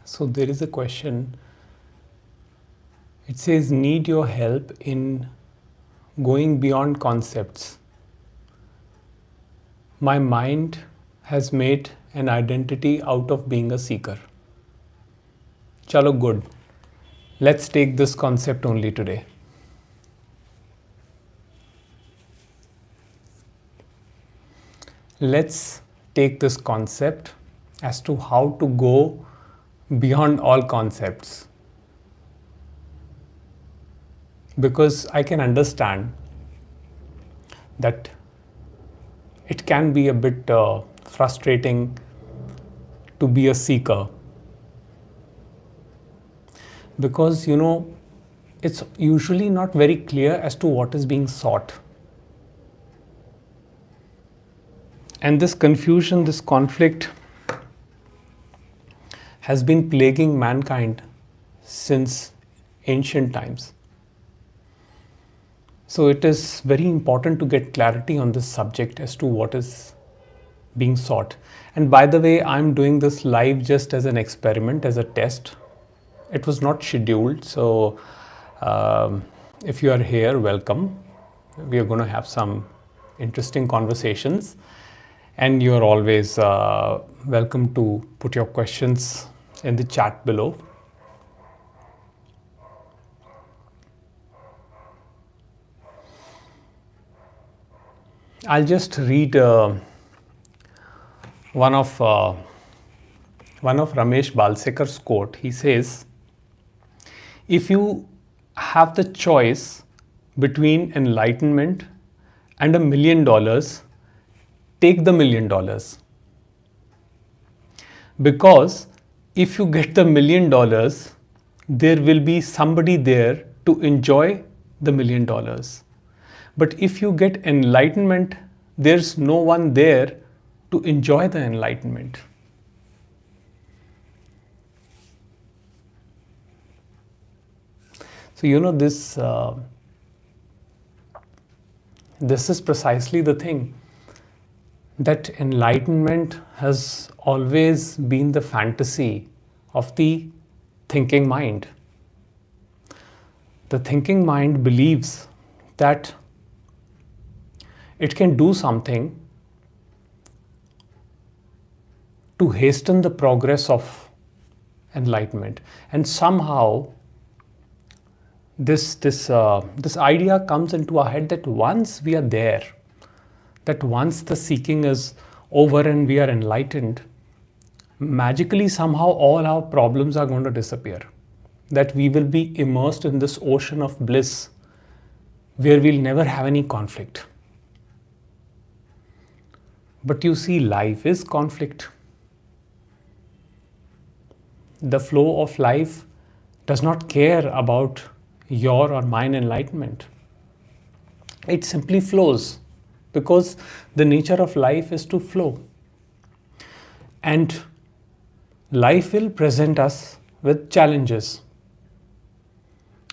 So there is a question. It says, need your help in going beyond concepts. My mind has made an identity out of being a seeker. Chalo, good. Let's take this concept only today. Let's take this concept as to how to go beyond all concepts. Because I can understand that it can be a bit frustrating to be a seeker. Because, it's usually not very clear as to what is being sought. And this confusion, this conflict has been plaguing mankind since ancient times. So it is very important to get clarity on this subject as to what is being sought. And by the way, I'm doing this live just as an experiment, as a test. It was not scheduled. So if you are here, welcome. We are going to have some interesting conversations. And you're always welcome to put your questions in the chat below. I'll just read one of Ramesh Balsekar's quote. He says, if you have the choice between enlightenment and $1 million, take the $1 million. Because if you get the $1 million, there will be somebody there to enjoy the $1 million. But if you get enlightenment, there's no one there to enjoy the enlightenment. So this is precisely the thing, that enlightenment has always been the fantasy of the thinking mind. The thinking mind believes that it can do something to hasten the progress of enlightenment. And somehow this idea comes into our head that once we are there, that once the seeking is over and we are enlightened, magically somehow all our problems are going to disappear. That we will be immersed in this ocean of bliss where we'll never have any conflict. But you see, life is conflict. The flow of life does not care about your or mine enlightenment. It simply flows, because the nature of life is to flow. And life will present us with challenges,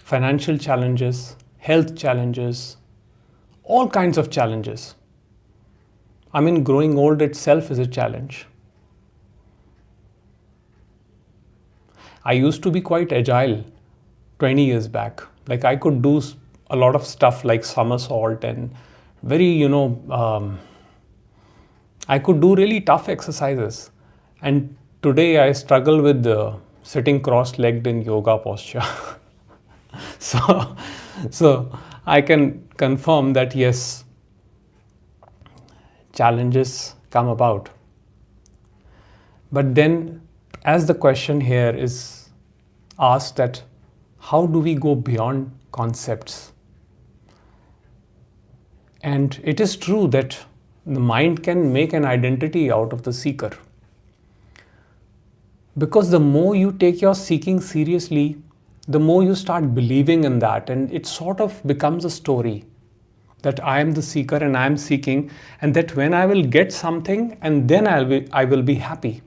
financial challenges, health challenges, all kinds of challenges. I mean, growing old itself is a challenge. I used to be quite agile 20 years back. Like, I could do a lot of stuff like somersault and very, I could do really tough exercises. And today I struggle with sitting cross-legged in yoga posture. So I can confirm that yes, challenges come about. But then, as the question here is asked, that how do we go beyond concepts? And it is true that the mind can make an identity out of the seeker. Because the more you take your seeking seriously, the more you start believing in that, and it sort of becomes a story that I am the seeker and I am seeking, and that when I will get something, and then I will be happy.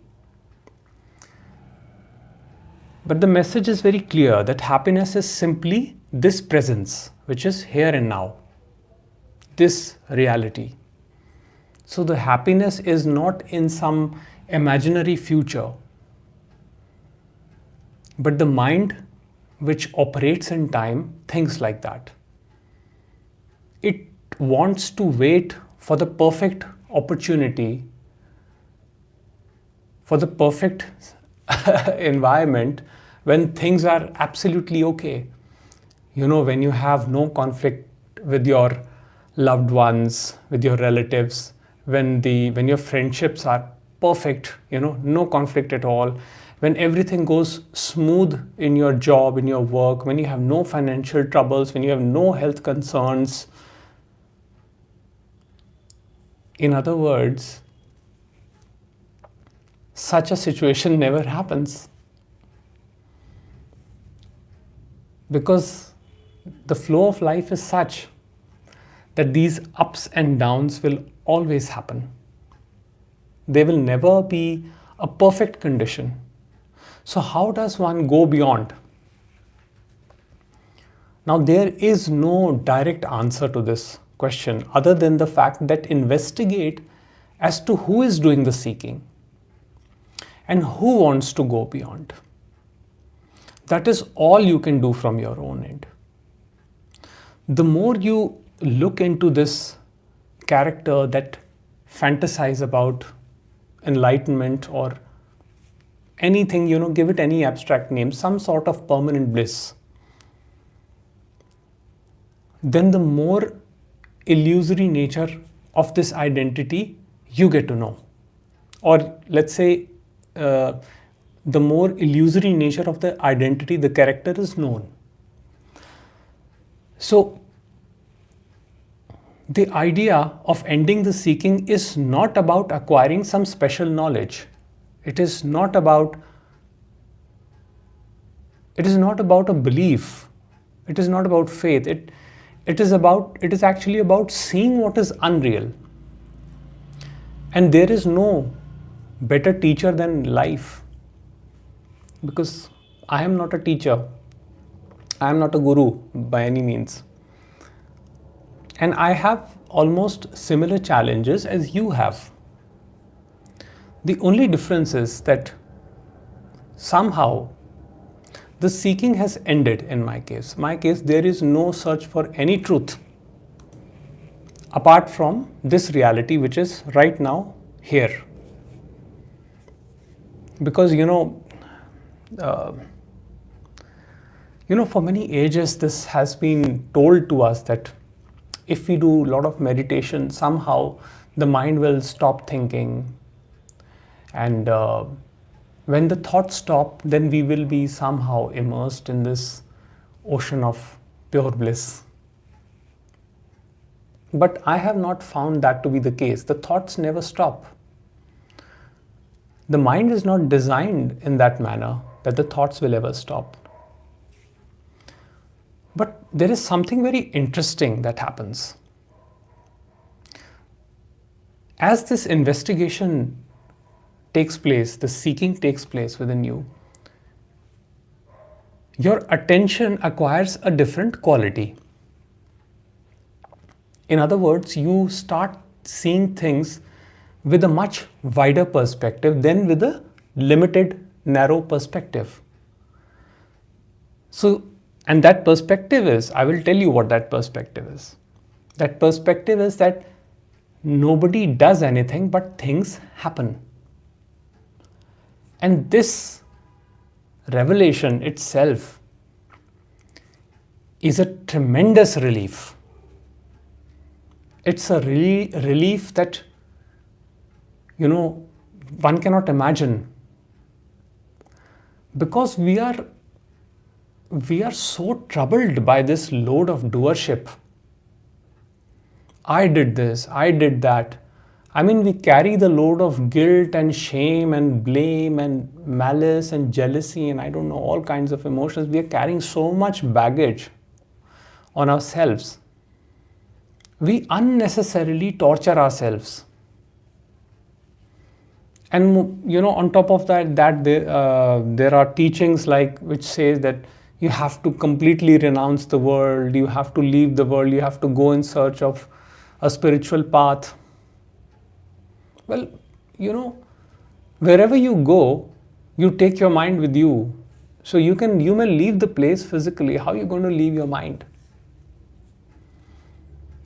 But the message is very clear, that happiness is simply this presence, which is here and now, this reality. So the happiness is not in some imaginary future. But the mind which operates in time thinks like that. It wants to wait for the perfect opportunity, for the perfect environment when things are absolutely okay. When you have no conflict with your loved ones, with your relatives, when your friendships are perfect, no conflict at all, when everything goes smooth in your job, in your work, when you have no financial troubles, when you have no health concerns. In other words, such a situation never happens, because the flow of life is such that these ups and downs will always happen. There will never be a perfect condition. So, how does one go beyond? Now, there is no direct answer to this question other than the fact that investigate as to who is doing the seeking and who wants to go beyond. That is all you can do from your own end. The more you look into this character that fantasize about enlightenment or anything, give it any abstract name, some sort of permanent bliss, then the more illusory nature of this identity you get to know. Or let's say, the more illusory nature of the identity, the character is known. So, the idea of ending the seeking is not about acquiring some special knowledge. It is not about a belief. It is not about faith. It is actually about seeing what is unreal. And there is no better teacher than life. Because I am not a teacher. I am not a guru by any means. And I have almost similar challenges as you have. The only difference is that somehow the seeking has ended in my case. My case, there is no search for any truth apart from this reality which is right now here. Because for many ages this has been told to us that if we do a lot of meditation, somehow the mind will stop thinking, and when the thoughts stop, then we will be somehow immersed in this ocean of pure bliss. But I have not found that to be the case. The thoughts never stop. The mind is not designed in that manner that the thoughts will ever stop. But there is something very interesting that happens. As this investigation takes place, the seeking takes place within you, your attention acquires a different quality. In other words, you start seeing things with a much wider perspective than with a limited, narrow perspective. So, and that perspective is, I will tell you what that perspective is. That perspective is that nobody does anything but things happen. And this revelation itself is a tremendous relief. It's a relief that, one cannot imagine. Because we are so troubled by this load of doership. I did this, I did that. I mean, we carry the load of guilt and shame and blame and malice and jealousy and I don't know, all kinds of emotions. We are carrying so much baggage on ourselves. We unnecessarily torture ourselves. And on top of that there are teachings like which says that you have to completely renounce the world, you have to leave the world, you have to go in search of a spiritual path. Well, wherever you go, you take your mind with you. So you may leave the place physically. How are you going to leave your mind?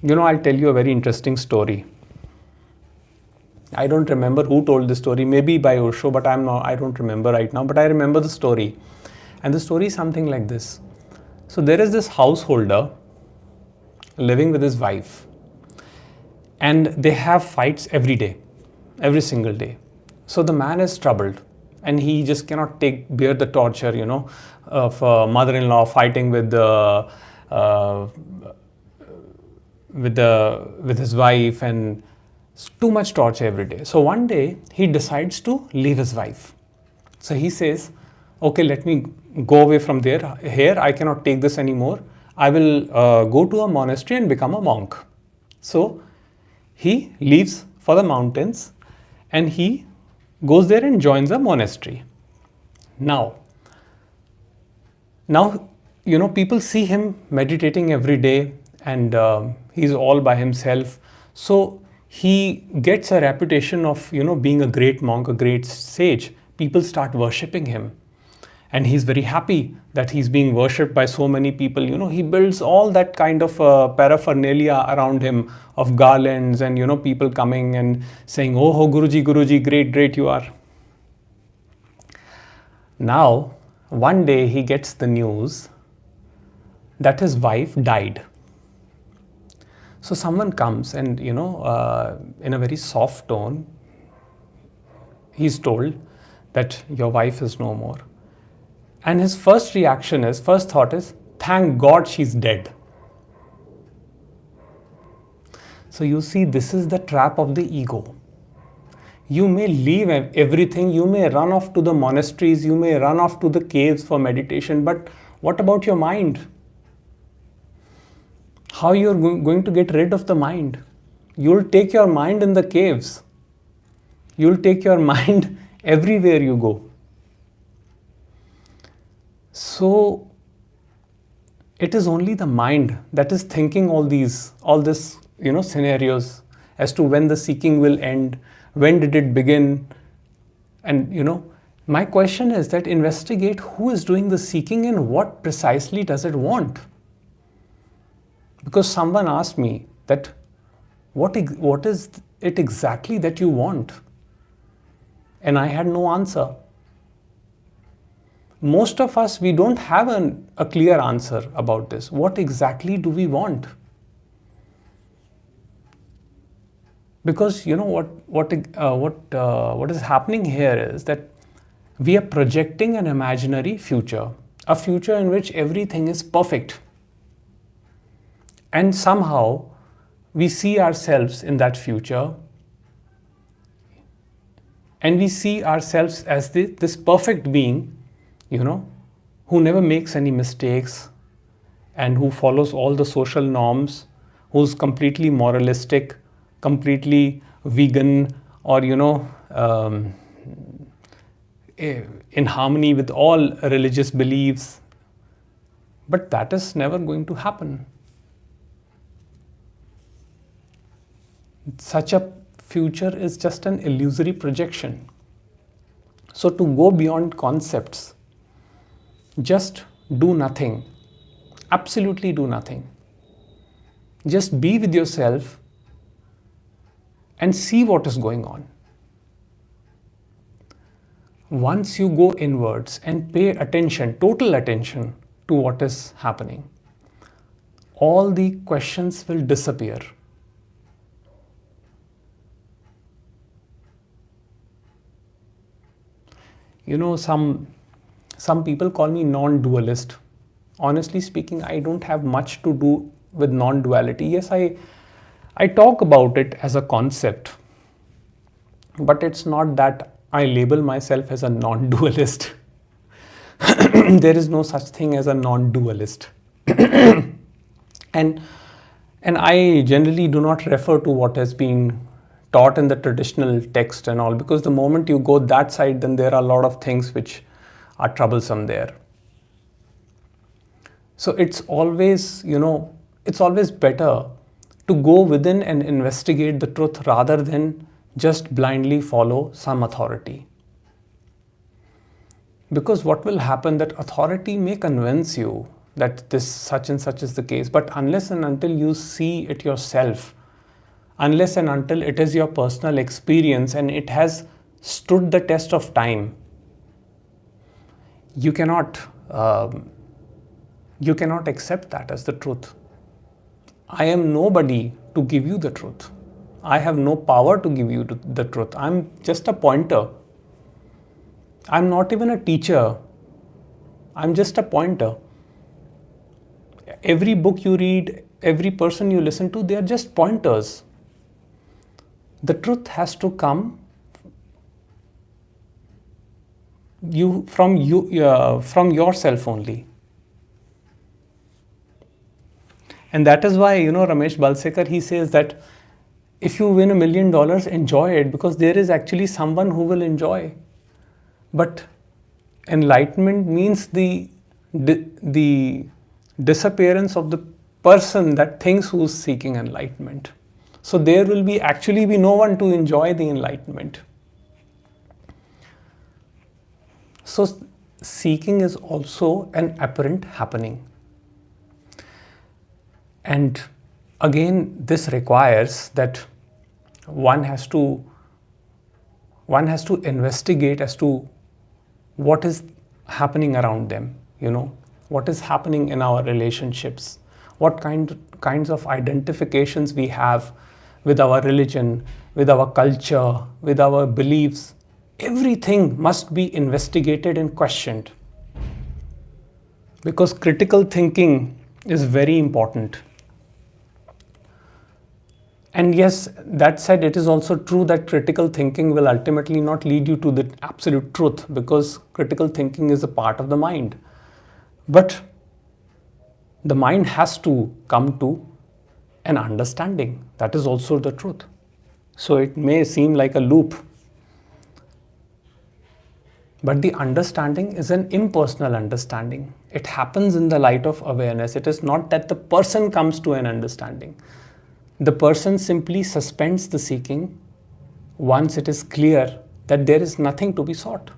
I'll tell you a very interesting story. I don't remember who told the story, maybe by Osho, but I don't remember right now, but I remember the story. And the story is something like this. So there is this householder living with his wife, and they have fights every day, every single day. So the man is troubled, and he just cannot bear the torture, of mother-in-law fighting with his wife, and too much torture every day. So one day he decides to leave his wife. So he says, okay, let me go away from there. Here I cannot take this anymore. I will go to a monastery and become a monk. So he leaves for the mountains and he goes there and joins a monastery. Now, people see him meditating every day, and he's all by himself. So he gets a reputation of, being a great monk, a great sage. People start worshipping him. And he's very happy that he's being worshipped by so many people. He builds all that kind of paraphernalia around him of garlands and, people coming and saying, oh, Guruji, great you are. Now, one day he gets the news that his wife died. So someone comes and, in a very soft tone, he's told that your wife is no more. And his first thought is, thank God she's dead. So you see, this is the trap of the ego. You may leave everything, you may run off to the monasteries, you may run off to the caves for meditation, but what about your mind? How you're going to get rid of the mind? You'll take your mind in the caves. You'll take your mind everywhere you go. So it is only the mind that is thinking all this, scenarios as to when the seeking will end, when did it begin. And my question is that investigate who is doing the seeking and what precisely does it want. Because someone asked me that what is it exactly that you want? And I had no answer. Most of us, we don't have a clear answer about this. What exactly do we want? Because what is happening here is that we are projecting an imaginary future, a future in which everything is perfect. And somehow we see ourselves in that future, and we see ourselves as this perfect being, who never makes any mistakes and who follows all the social norms, who's completely moralistic, completely vegan, or, in harmony with all religious beliefs. But that is never going to happen. Such a future is just an illusory projection. So to go beyond concepts, just do nothing. Absolutely do nothing. Just be with yourself and see what is going on. Once you go inwards and pay attention, total attention to what is happening, all the questions will disappear. Some people call me non-dualist. Honestly speaking, I don't have much to do with non-duality. Yes, I talk about it as a concept, but it's not that I label myself as a non-dualist. There is no such thing as a non-dualist. And I generally do not refer to what has been taught in the traditional text and all, because the moment you go that side, then there are a lot of things which are troublesome there. So it's always better to go within and investigate the truth rather than just blindly follow some authority. Because what will happen, that authority may convince you that this such and such is the case, but unless and until you see it yourself, unless and until it is your personal experience and it has stood the test of time, you cannot accept that as the truth. I am nobody to give you the truth. I have no power to give you the truth. I'm just a pointer. I'm not even a teacher. I'm just a pointer. Every book you read, every person you listen to, they are just pointers. The truth has to come from yourself only. And that is why, Ramesh Balsekar, he says that if you win $1 million, enjoy it, because there is actually someone who will enjoy. But enlightenment means the disappearance of the person that thinks who's seeking enlightenment. So there will actually be no one to enjoy the enlightenment. So seeking is also an apparent happening. And again, this requires that one has to investigate as to what is happening around them, what is happening in our relationships, what kinds of identifications we have with our religion, with our culture, with our beliefs. Everything must be investigated and questioned, because critical thinking is very important. And yes, that said, it is also true that critical thinking will ultimately not lead you to the absolute truth, because critical thinking is a part of the mind. But the mind has to come to an understanding. That is also the truth. So it may seem like a loop, but the understanding is an impersonal understanding. It happens in the light of awareness. It is not that the person comes to an understanding. The person simply suspends the seeking once it is clear that there is nothing to be sought.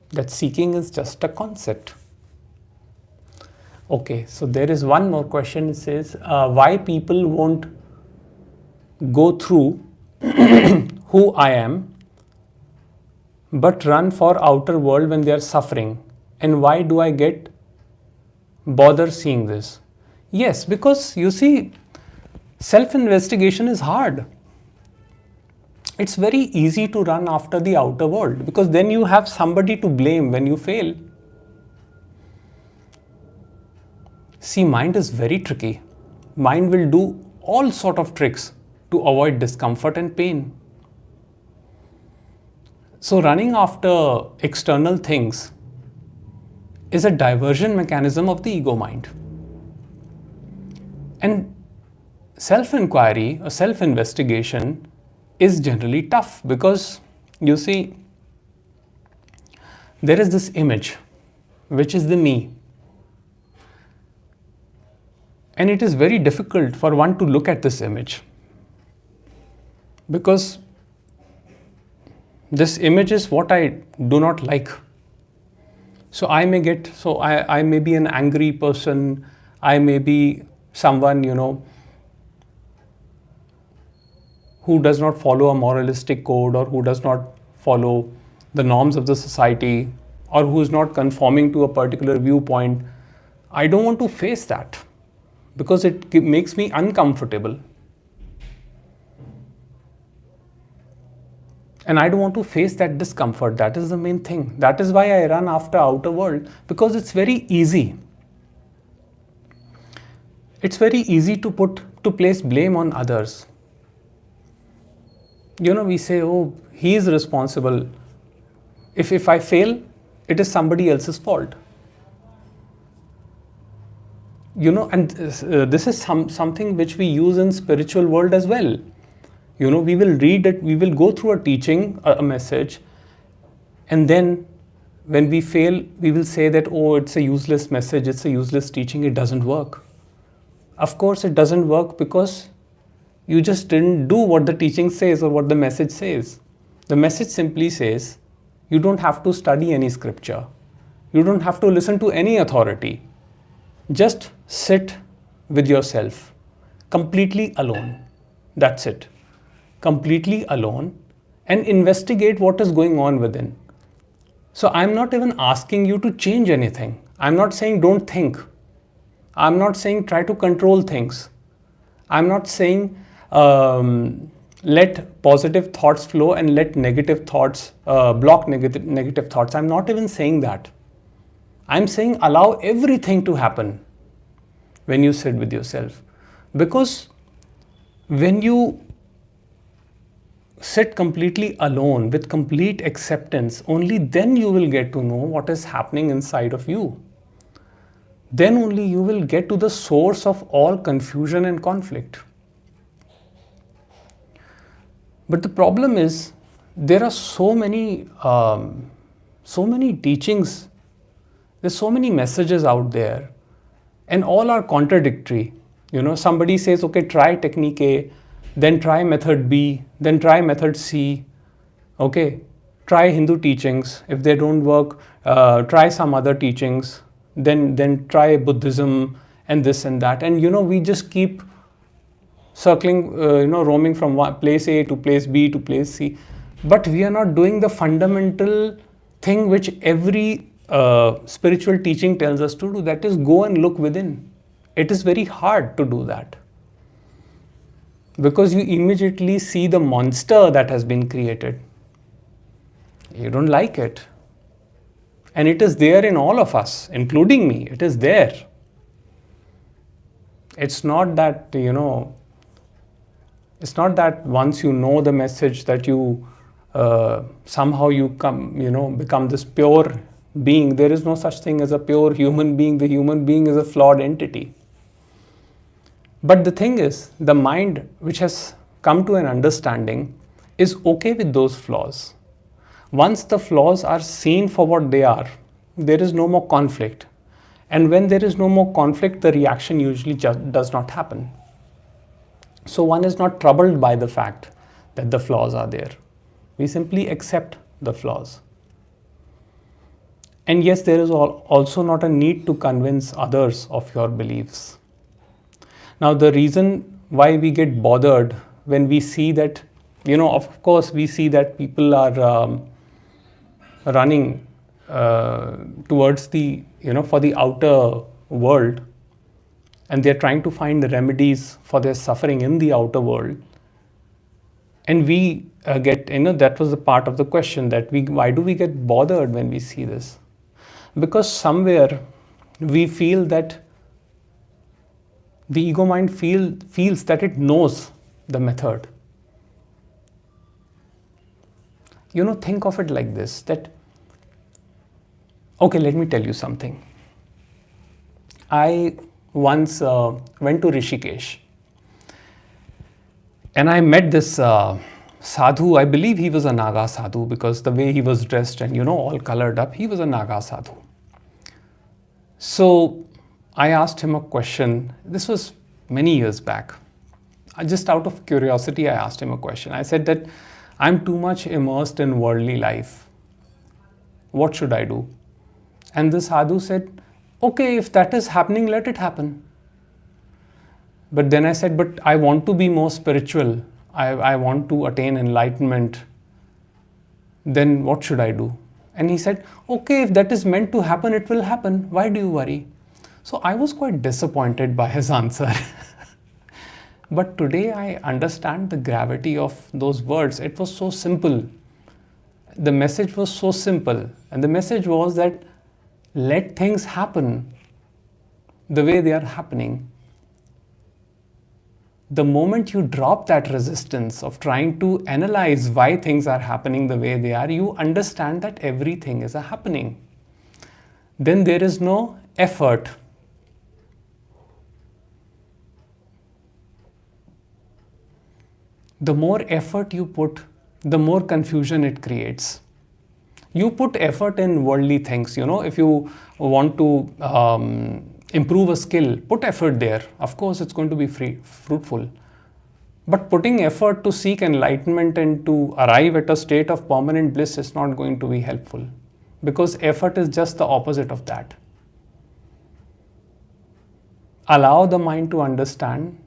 That seeking is just a concept. Okay, so there is one more question. It says, why people won't go through who I am, but run for outer world when they are suffering, and why do I get bother seeing this? Yes, because you see, self-investigation is hard. It's very easy to run after the outer world, because then you have somebody to blame when you fail. See, mind is very tricky. Mind will do all sort of tricks to avoid discomfort and pain. So running after external things is a diversion mechanism of the ego mind. And self-inquiry or self-investigation is generally tough, because you see, there is this image, which is the me. And it is very difficult for one to look at this image, because this image is what I do not like. So I may be an angry person, I may be someone, who does not follow a moralistic code, or who does not follow the norms of the society, or who is not conforming to a particular viewpoint. I don't want to face that, because it makes me uncomfortable. And I don't want to face that discomfort. That is the main thing. That is why I run after outer world, because it's very easy. It's very easy to place blame on others. We say, oh, he is responsible. If I fail, it is somebody else's fault. And this is something which we use in spiritual world as well. We will read it, we will go through a teaching, a message, and then when we fail, we will say that, oh, it's a useless message, it's a useless teaching, it doesn't work. Of course, it doesn't work, because You just didn't do what the teaching says or what the message says. The message simply says, you don't have to study any scripture. You don't have to listen to any authority. Just sit with yourself, completely alone. That's it. Completely alone, and investigate what is going on within. So I'm not even asking you to change anything. I'm not saying don't think. I'm not saying try to control things. I'm not saying let positive thoughts flow and let negative thoughts block negative thoughts. I'm not even saying that. I'm saying allow everything to happen when you sit with yourself. Because when you sit completely alone with complete acceptance, only then you will get to know what is happening inside of you. Then only you will get to the source of all confusion and conflict. But the problem is, there are so many teachings, there's so many messages out there, and all are contradictory. Somebody says, okay, try technique A, then try method B, then try method C. Okay, try Hindu teachings. If they don't work, try some other teachings. Then try Buddhism and this and that. And we just keep circling, roaming from place A to place B to place C. But we are not doing the fundamental thing which every spiritual teaching tells us to do. That is, go and look within. It is very hard to do that, because you immediately see the monster that has been created. You don't like it. And it is there in all of us, including me. It is there. It's not that, it's not that once you know the message that you somehow you become this pure being. There is no such thing as a pure human being. The human being is a flawed entity. But the thing is, the mind which has come to an understanding is okay with those flaws. Once the flaws are seen for what they are, there is no more conflict. And when there is no more conflict, the reaction usually just does not happen. So one is not troubled by the fact that the flaws are there. We simply accept the flaws. And yes, there is also not a need to convince others of your beliefs. Now, the reason why we get bothered when we see that, of course, we see that people are running towards the, for the outer world, and they're trying to find the remedies for their suffering in the outer world. And we get, that was the part of the question, that why do we get bothered when we see this? Because somewhere we feel that the ego mind feels that it knows the method. Think of it like this, that, okay, let me tell you something. I once went to Rishikesh, and I met this sadhu. I believe he was a Naga sadhu, because the way he was dressed and, all colored up, he was a Naga sadhu. So I asked him a question. This was many years back. Just out of curiosity, I asked him a question. I said that I'm too much immersed in worldly life. What should I do? And the sadhu said, okay, if that is happening, let it happen. But then I said, but I want to be more spiritual. I want to attain enlightenment. Then what should I do? And he said, okay, if that is meant to happen, it will happen. Why do you worry? So I was quite disappointed by his answer. But today I understand the gravity of those words. It was so simple. The message was so simple. And the message was that let things happen the way they are happening. The moment you drop that resistance of trying to analyze why things are happening the way they are, you understand that everything is a happening. Then there is no effort. The more effort you put, the more confusion it creates. You put effort in worldly things. If you want to improve a skill, put effort there. Of course, it's going to be fruitful. But putting effort to seek enlightenment and to arrive at a state of permanent bliss is not going to be helpful, because effort is just the opposite of that. Allow the mind to understand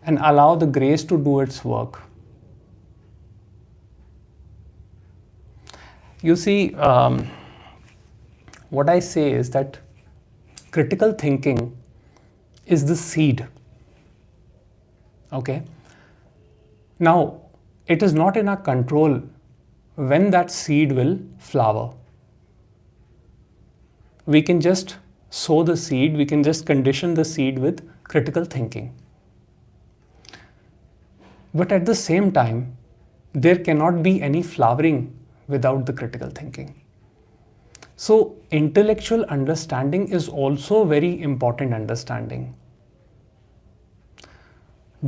and allow the grace to do its work. You see, what I say is that critical thinking is the seed. Okay? Now, it is not in our control when that seed will flower. We can just sow the seed, we can just condition the seed with critical thinking. But at the same time, there cannot be any flowering without the critical thinking. So, intellectual understanding is also very important understanding.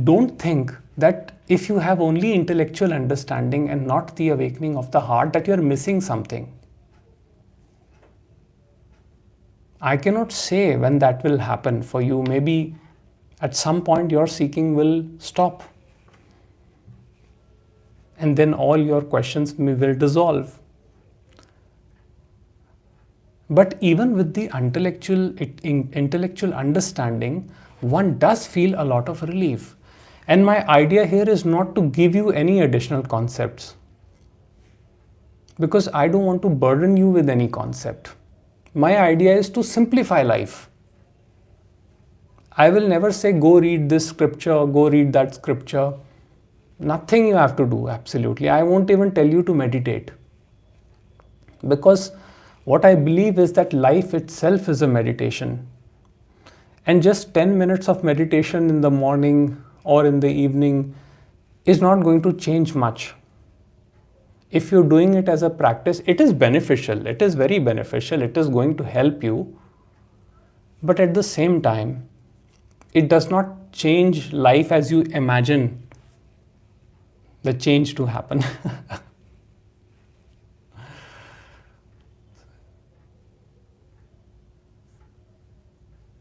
Don't think that if you have only intellectual understanding and not the awakening of the heart, that you are missing something. I cannot say when that will happen for you. Maybe at some point your seeking will stop. And then all your questions will dissolve. But even with the intellectual understanding, one does feel a lot of relief. And my idea here is not to give you any additional concepts, because I don't want to burden you with any concept. My idea is to simplify life. I will never say go read this scripture or go read that scripture. Nothing you have to do, absolutely. I won't even tell you to meditate. Because what I believe is that life itself is a meditation. And just 10 minutes of meditation in the morning or in the evening is not going to change much. If you're doing it as a practice, it is beneficial. It is very beneficial. It is going to help you. But at the same time, it does not change life as you imagine the change to happen.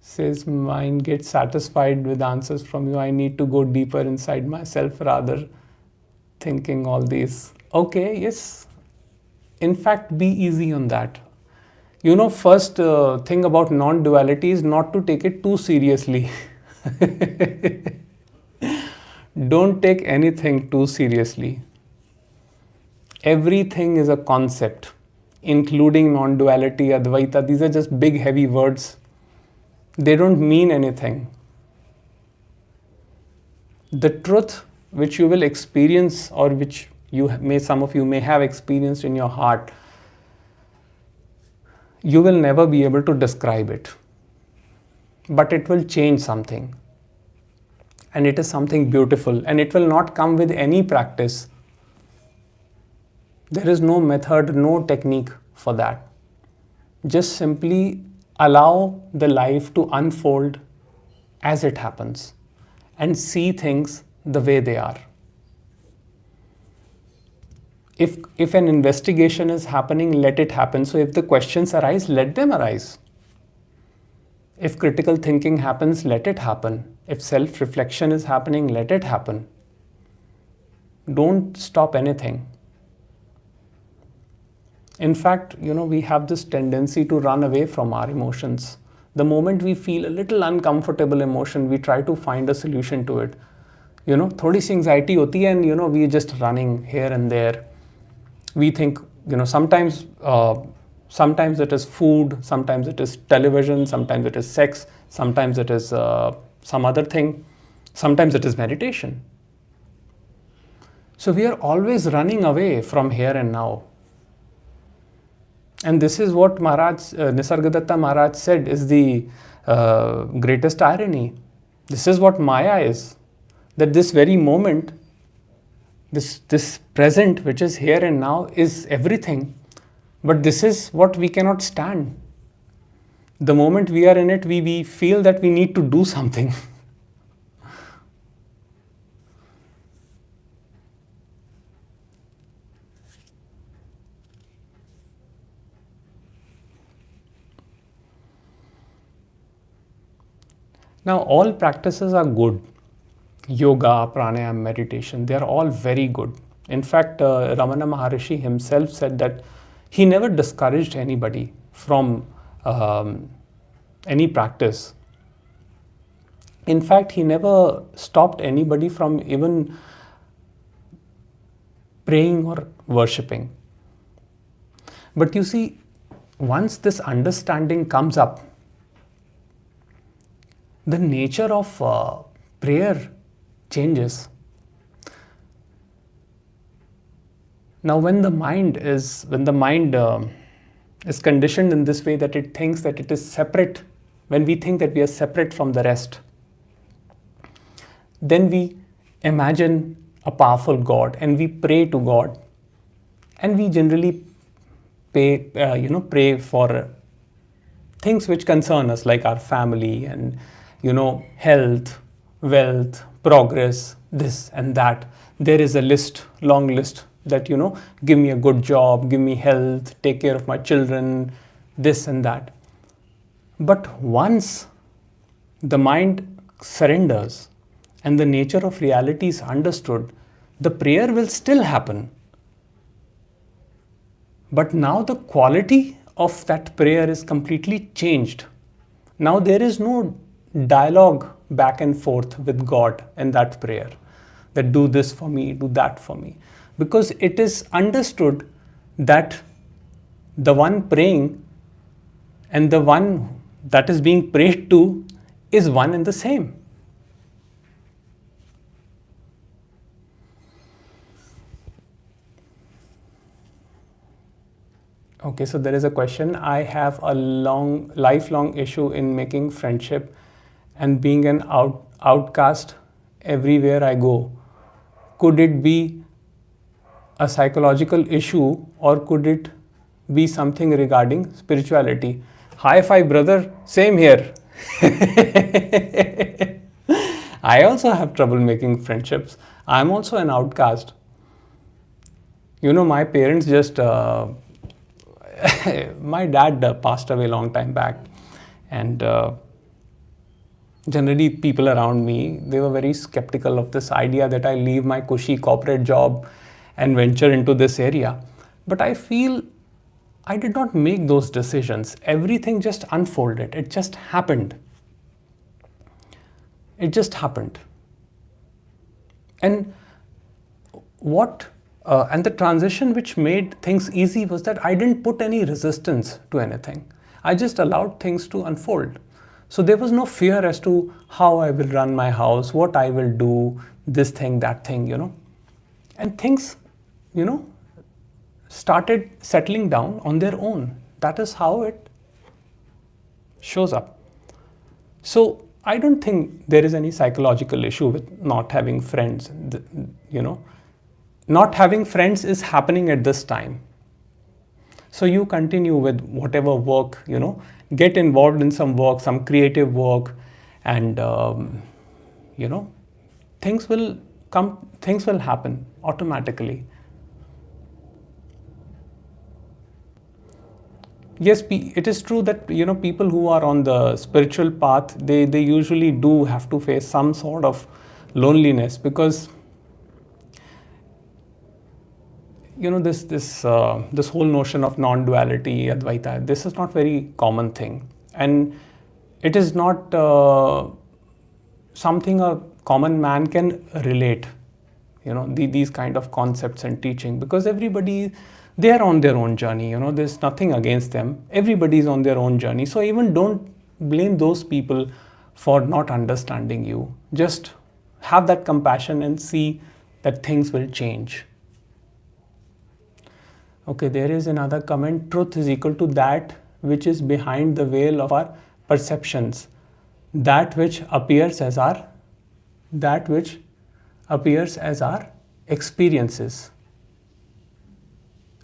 Says, mind gets satisfied with answers from you. I need to go deeper inside myself rather thinking all these. Okay, yes. In fact, be easy on that. You know, first thing about non-duality is not to take it too seriously. Don't take anything too seriously. Everything is a concept, including non-duality, Advaita. These are just big, heavy words. They don't mean anything. The truth which you will experience, or which some of you may have experienced in your heart, you will never be able to describe it. But it will change something. And it is something beautiful. And it will not come with any practice. There is no method, no technique for that. Just simply allow the life to unfold as it happens and see things the way they are. If an investigation is happening, let it happen. So if the questions arise, let them arise. If critical thinking happens, let it happen. If self-reflection is happening, let it happen. Don't stop anything. In fact, we have this tendency to run away from our emotions. The moment we feel a little uncomfortable emotion, we try to find a solution to it. Thodi si anxiety hoti hai, and we're just running here and there. We think, sometimes it is food, sometimes it is television, sometimes it is sex, sometimes it is some other thing, sometimes it is meditation. So we are always running away from here and now. And this is what Nisargadatta Maharaj said is the greatest irony. This is what Maya is. That this very moment, this present which is here and now is everything. But this is what we cannot stand. The moment we are in it, we feel that we need to do something. Now, all practices are good. yoga, pranayama, meditation, they are all very good. In fact, Ramana Maharishi himself said that he never discouraged anybody from any practice. In fact, he never stopped anybody from even praying or worshipping. But you see, once this understanding comes up, the nature of prayer changes. Now, when the mind is conditioned in this way that it thinks that it is separate, when we think that we are separate from the rest, then we imagine a powerful God and we pray to God, and we generally pray for things which concern us, like our family and health, wealth, progress, this and that. There is a list, long list, that give me a good job, give me health, take care of my children, this and that. But once the mind surrenders and the nature of reality is understood, the prayer will still happen. But now the quality of that prayer is completely changed. Now there is no dialogue back and forth with God in that prayer, that do this for me, do that for me. Because it is understood that the one praying and the one that is being prayed to is one and the same. Okay, so there is a question. I have a lifelong issue in making friendship and being an outcast everywhere I go. Could it be a psychological issue, or could it be something regarding spirituality? High five, brother. Same here. I also have trouble making friendships. I'm also an outcast. My parents just my dad passed away a long time back, and generally people around me, they were very skeptical of this idea that I leave my cushy corporate job and venture into this area. But I feel I did not make those decisions. Everything just unfolded. It just happened. It just happened. And and the transition which made things easy was that I didn't put any resistance to anything. I just allowed things to unfold. So there was no fear as to how I will run my house, what I will do, this thing, that thing, And things, started settling down on their own. That is how it shows up. So I don't think there is any psychological issue with not having friends, Not having friends is happening at this time. So you continue with whatever work, get involved in some work, some creative work, and, things will come, things will happen automatically. Yes, it is true that, people who are on the spiritual path, they usually do have to face some sort of loneliness, because this whole notion of non-duality, Advaita, this is not very common thing, and it is not something a common man can relate. These kind of concepts and teaching, because everybody, they are on their own journey. There's nothing against them. Everybody is on their own journey. So even don't blame those people for not understanding you. Just have that compassion and see that things will change. Okay, there is another comment. Truth is equal to that which is behind the veil of our perceptions. That which appears as our experiences.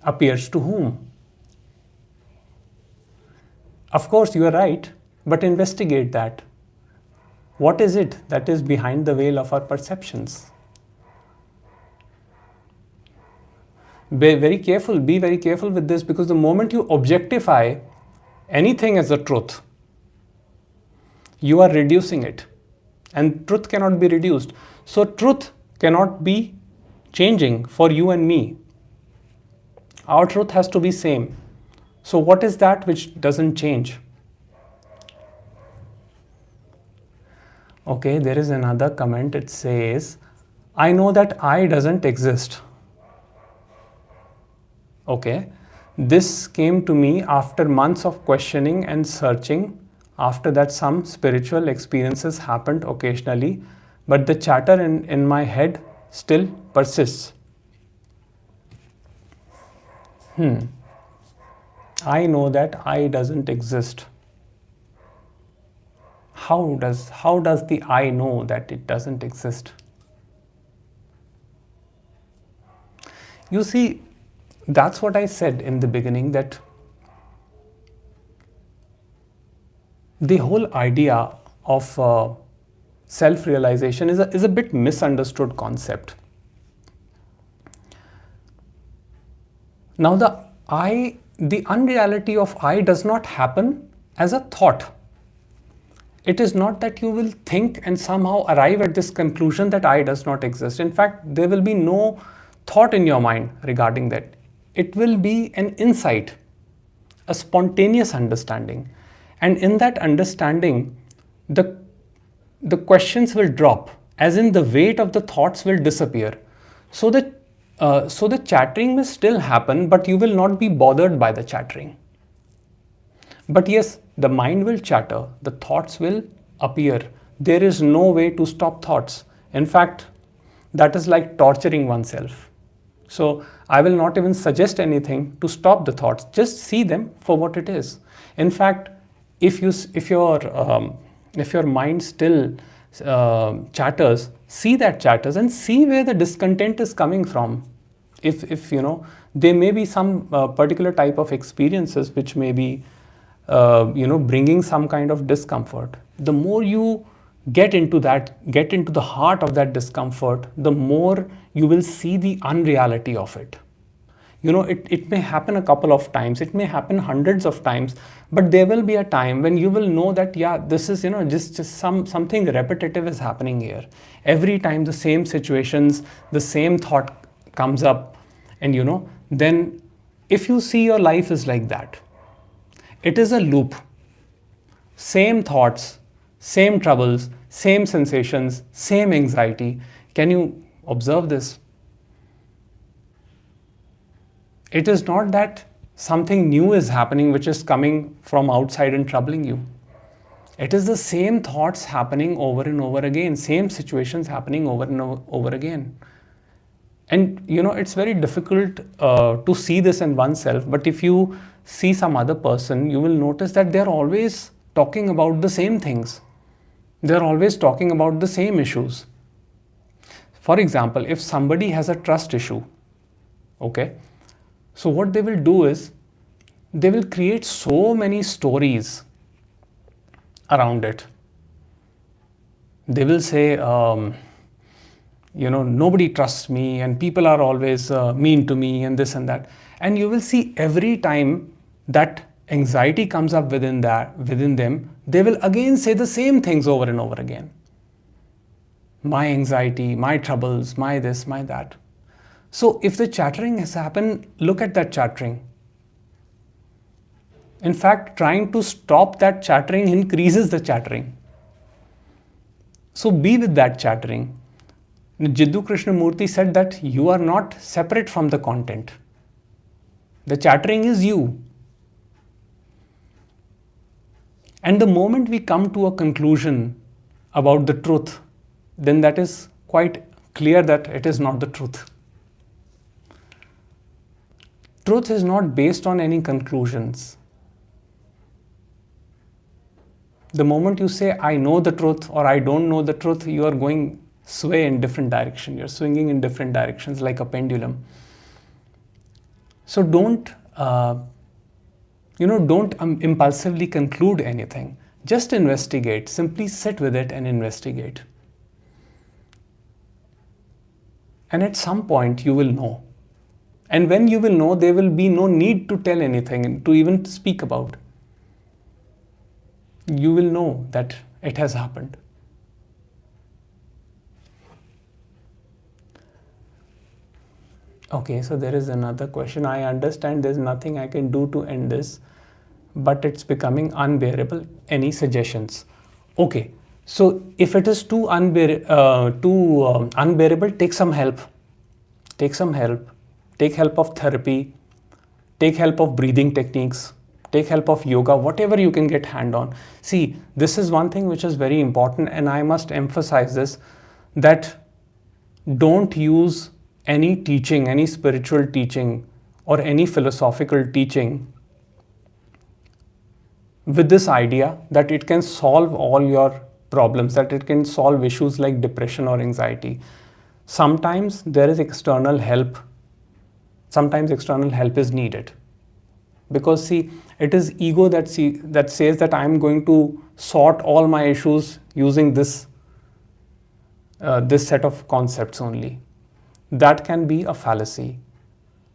Appears to whom? Of course, you are right, but investigate that. What is it that is behind the veil of our perceptions? Be very careful with this, because the moment you objectify anything as a truth, you are reducing it. and truth cannot be reduced. So truth cannot be changing for you and me. Our truth has to be same. So what is that which doesn't change? Okay, there is another comment. It says, I know that I doesn't exist. Okay, this came to me after months of questioning and searching. After that, some spiritual experiences happened occasionally, but the chatter in my head still persists. I know that I doesn't exist. How does the I know that it doesn't exist? You see, that's what I said in the beginning, that the whole idea of self-realization is a bit misunderstood concept. Now the unreality of I does not happen as a thought. It is not that you will think and somehow arrive at this conclusion that I does not exist. In fact, there will be no thought in your mind regarding that. It will be an insight, a spontaneous understanding. And in that understanding, the questions will drop, as in the weight of the thoughts will disappear. So the chattering may still happen, but you will not be bothered by the chattering. But yes, the mind will chatter, the thoughts will appear. There is no way to stop thoughts. In fact, that is like torturing oneself. So I will not even suggest anything to stop the thoughts. Just see them for what it is. In fact, if your mind still chatters, see that chatters and see where the discontent is coming from. If you know, there may be some particular type of experiences which may be bringing some kind of discomfort. The more you get into the heart of that discomfort, the more you will see the unreality of it. It may happen a couple of times, it may happen hundreds of times, but there will be a time when you will know that, yeah, this is, just something repetitive is happening here. Every time the same situations, the same thought comes up, and then if you see your life is like that, it is a loop. Same thoughts, same troubles, same sensations, same anxiety. Can you observe this? It is not that something new is happening which is coming from outside and troubling you. It is the same thoughts happening over and over again, same situations happening over and over again. And it's very difficult to see this in oneself, but if you see some other person, you will notice that they're always talking about the same things. They're always talking about the same issues. For example, if somebody has a trust issue, okay, so what they will do is they will create so many stories around it. They will say, nobody trusts me and people are always mean to me and this and that. And you will see every time that anxiety comes up within them, they will again say the same things over and over again. My anxiety, my troubles, my this, my that. So if the chattering has happened, look at that chattering. In fact, trying to stop that chattering increases the chattering. So be with that chattering. Jiddu Krishnamurti said that you are not separate from the content. The chattering is you. And the moment we come to a conclusion about the truth, then that is quite clear that it is not the truth. Truth is not based on any conclusions. The moment you say, I know the truth or I don't know the truth, you are going sway in different direction. You're swinging in different directions like a pendulum. So don't impulsively conclude anything. Just investigate. Simply sit with it and investigate. And at some point you will know. And when you will know, there will be no need to tell anything, to even speak about. You will know that it has happened. Okay, so there is another question. I understand there's nothing I can do to end this, but it's becoming unbearable. Any suggestions? Okay, so if it is too unbearable, take some help. Take some help. Take help of therapy. Take help of breathing techniques. Take help of yoga, whatever you can get hand on. See, this is one thing which is very important, and I must emphasize this, that don't use any teaching, any spiritual teaching, or any philosophical teaching with this idea that it can solve all your problems, that it can solve issues like depression or anxiety. Sometimes there is external help. Sometimes external help is needed. Because see, it is ego that says that I am going to sort all my issues using this set of concepts only. That can be a fallacy.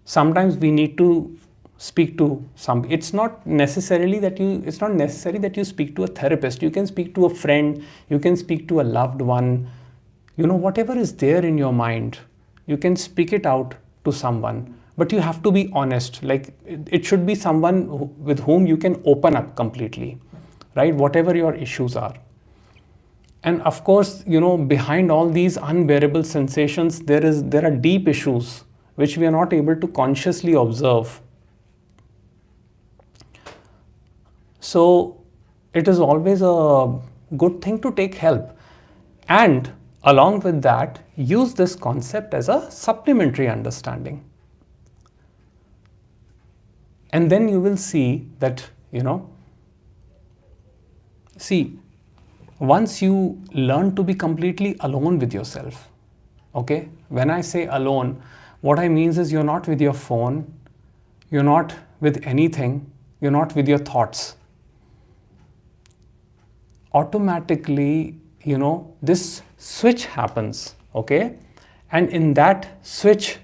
Sometimes we need to speak to some. It's not necessary that you speak to a therapist. You can speak to a friend. You can speak to a loved one. Whatever is there in your mind, you can speak it out to someone. But you have to be honest. Like, it should be someone with whom you can open up completely, right? Whatever your issues are. And of course, behind all these unbearable sensations, there are deep issues which we are not able to consciously observe. So it is always a good thing to take help. And along with that, use this concept as a supplementary understanding. And then you will see that, once you learn to be completely alone with yourself, okay? When I say alone, what I mean is you're not with your phone, you're not with anything, you're not with your thoughts. Automatically, this switch happens, okay? And in that switch,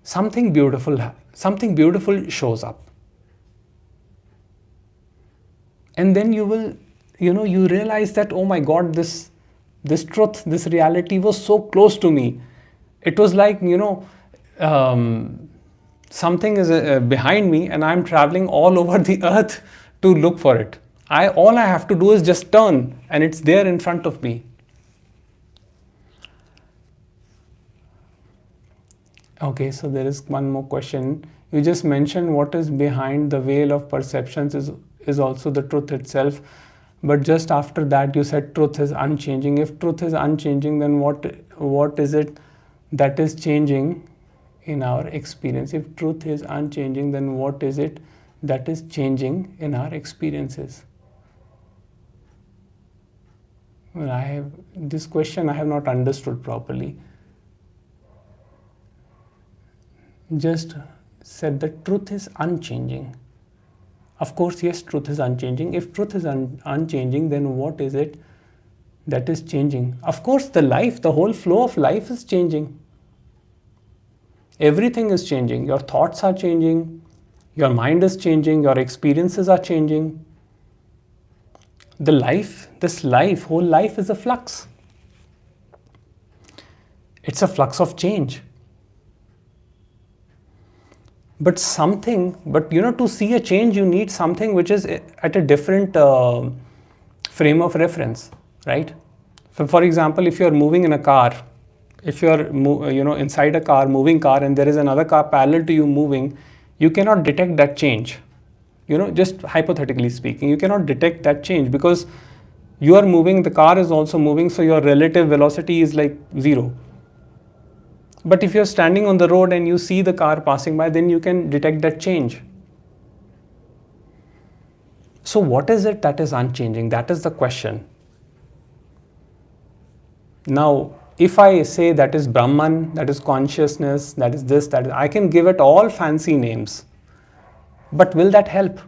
something beautiful shows up. And then you will, you realize that, oh my God, this truth, this reality was so close to me. It was like, something is behind me and I'm traveling all over the earth to look for it. All I have to do is just turn and it's there in front of me. Okay, so there is one more question. You just mentioned what is behind the veil of perceptions is also the truth itself. But just after that, you said truth is unchanging. If truth is unchanging, then what is it that is changing in our experience? If truth is unchanging, then what is it that is changing in our experiences? Well, this question I have not understood properly. Just said that truth is unchanging. Of course, yes, truth is unchanging. If truth is unchanging, then what is it that is changing? Of course, the whole flow of life is changing. Everything is changing. Your thoughts are changing. Your mind is changing. Your experiences are changing. Whole life is a flux. It's a flux of change. But to see a change, you need something which is at a different frame of reference, right? So, for example, if you're moving in a car, if you're inside a car, moving car, and there is another car parallel to you moving, you cannot detect that change. Just hypothetically speaking, you cannot detect that change because you are moving, the car is also moving, so your relative velocity is like zero. But if you're standing on the road and you see the car passing by, then you can detect that change. So what is it that is unchanging? That is the question. Now, if I say that is Brahman, that is consciousness, that is this, that is, I can give it all fancy names. But will that help?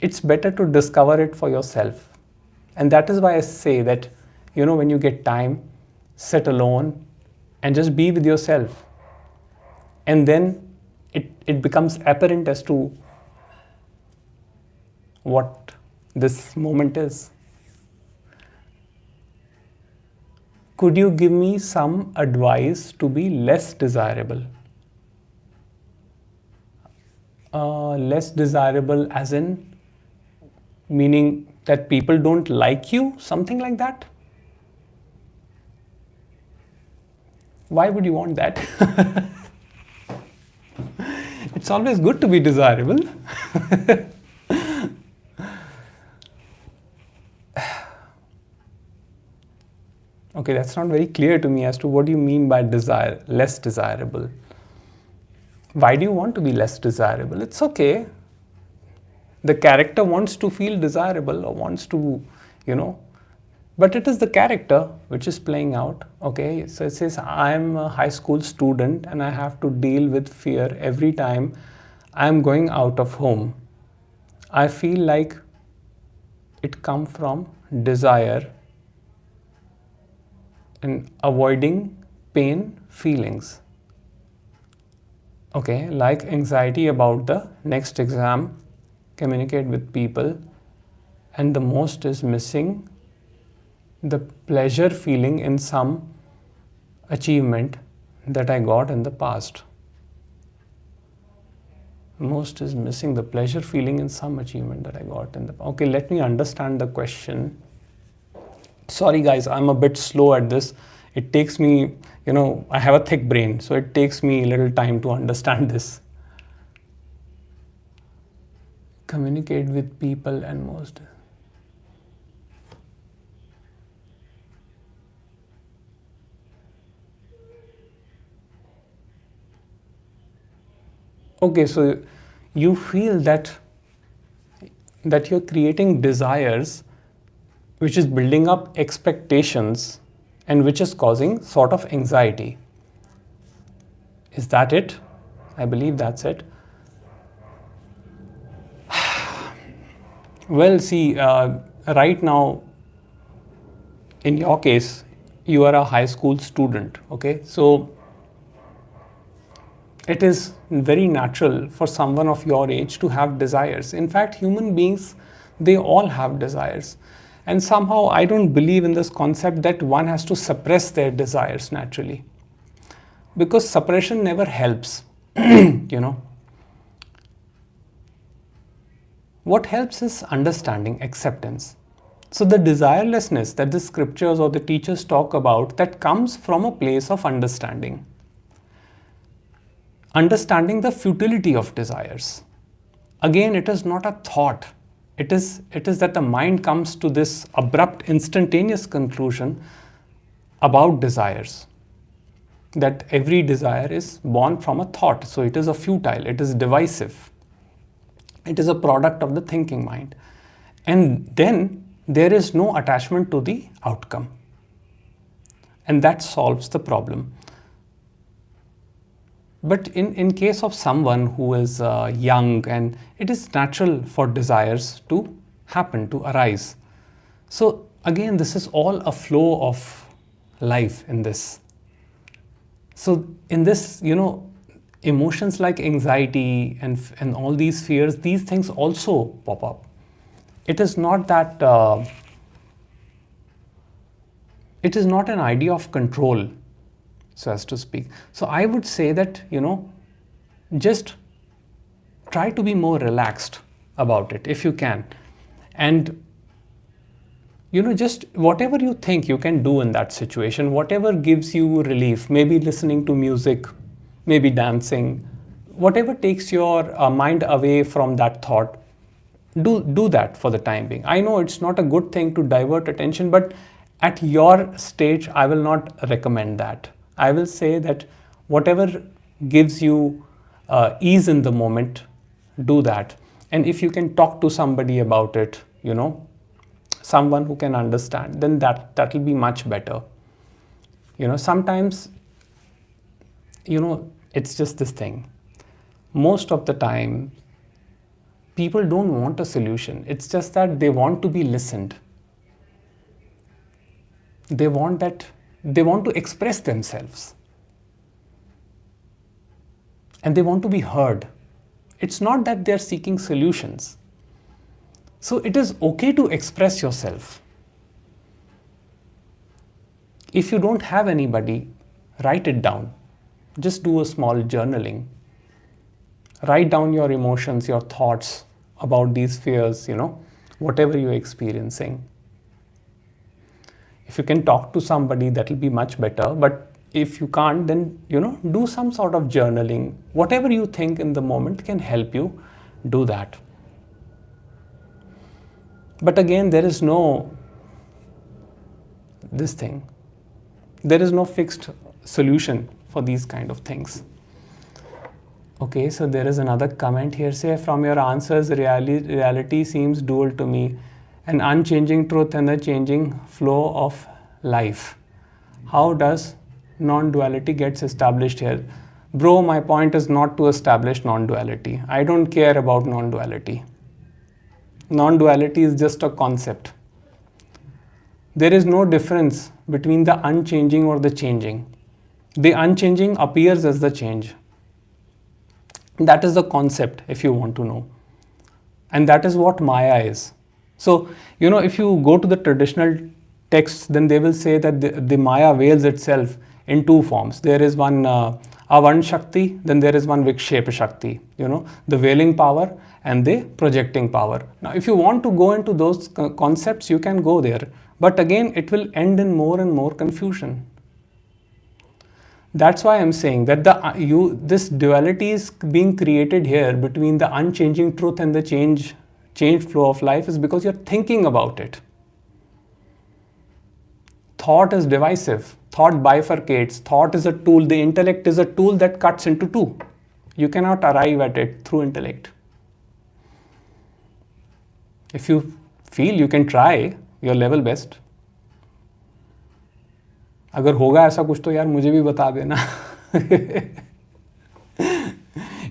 It's better to discover it for yourself. And that is why I say that, when you get time, sit alone and just be with yourself. And then it becomes apparent as to what this moment is. Could you give me some advice to be less desirable? Less desirable as in meaning that people don't like you, something like that? Why would you want that? It's always good to be desirable. Okay, that's not very clear to me as to what you mean by desire, less desirable. Why do you want to be less desirable? It's okay. The character wants to feel desirable or wants to, but it is the character which is playing out. Okay, so it says I'm a high school student and I have to deal with fear every time I'm going out of home. I feel like it comes from desire and avoiding pain feelings. Okay, like anxiety about the next exam, communicate with people, and the most is missing the pleasure feeling in some achievement that I got in the past. Most is missing the pleasure feeling in some achievement that I got in the past. Okay, let me understand the question. Sorry guys, I'm a bit slow at this. It takes me, I have a thick brain, so it takes me a little time to understand this. Communicate with people and most. Okay, so you feel that you're creating desires which is building up expectations and which is causing sort of anxiety. Is that it? I believe that's it. Well, see, right now, in your case, you are a high school student, okay? So it is very natural for someone of your age to have desires. In fact, human beings, they all have desires. And somehow I don't believe in this concept that one has to suppress their desires naturally. Because suppression never helps, What helps is understanding, acceptance. So the desirelessness that the scriptures or the teachers talk about, that comes from a place of understanding. Understanding the futility of desires. Again, it is not a thought. It is that the mind comes to this abrupt, instantaneous conclusion about desires. That every desire is born from a thought. So it is a futile, it is divisive. It is a product of the thinking mind. And then there is no attachment to the outcome. And that solves the problem. But in case of someone who is young, and it is natural for desires to happen, to arise. So again, this is all a flow of life in this. So in this, emotions like anxiety and all these fears, these things also pop up. It is not that, it is not an idea of control, so as to speak. So I would say that, just try to be more relaxed about it if you can. And, just whatever you think you can do in that situation, whatever gives you relief, maybe listening to music, maybe dancing, whatever takes your mind away from that thought, do that for the time being. I know it's not a good thing to divert attention, but at your stage, I will not recommend that. I will say that whatever gives you ease in the moment, do that. And if you can talk to somebody about it, someone who can understand, then that will be much better. Sometimes, it's just this thing. Most of the time, people don't want a solution. It's just that they want to be listened. They want to express themselves. And they want to be heard. It's not that they're seeking solutions. So it is okay to express yourself. If you don't have anybody, write it down. Just do a small journaling. Write down your emotions, your thoughts about these fears, whatever you're experiencing. If you can talk to somebody, that will be much better. But if you can't, then, do some sort of journaling. Whatever you think in the moment can help you do that. But again, there is no fixed solution for these kind of things. Okay, so there is another comment here. Say, from your answers, reality seems dual to me, an unchanging truth and a changing flow of life. How does non-duality gets established here? Bro, my point is not to establish non-duality. I don't care about non-duality. Non-duality is just a concept. There is no difference between the unchanging or the changing. The unchanging appears as the change. That is the concept, if you want to know. And that is what Maya is. So, if you go to the traditional texts, then they will say that the Maya veils itself in two forms. There is one Avan Shakti, then there is one Vikshepa Shakti, the veiling power and the projecting power. Now, if you want to go into those concepts, you can go there. But again, it will end in more and more confusion. That's why I'm saying that this duality is being created here between the unchanging truth and the change flow of life is because you're thinking about it. Thought is divisive. Thought bifurcates. Thought is a tool. The intellect is a tool that cuts into two. You cannot arrive at it through intellect. If you feel, you can try your level best. अगर होगा ऐसा कुछ तो यार मुझे भी बता देना.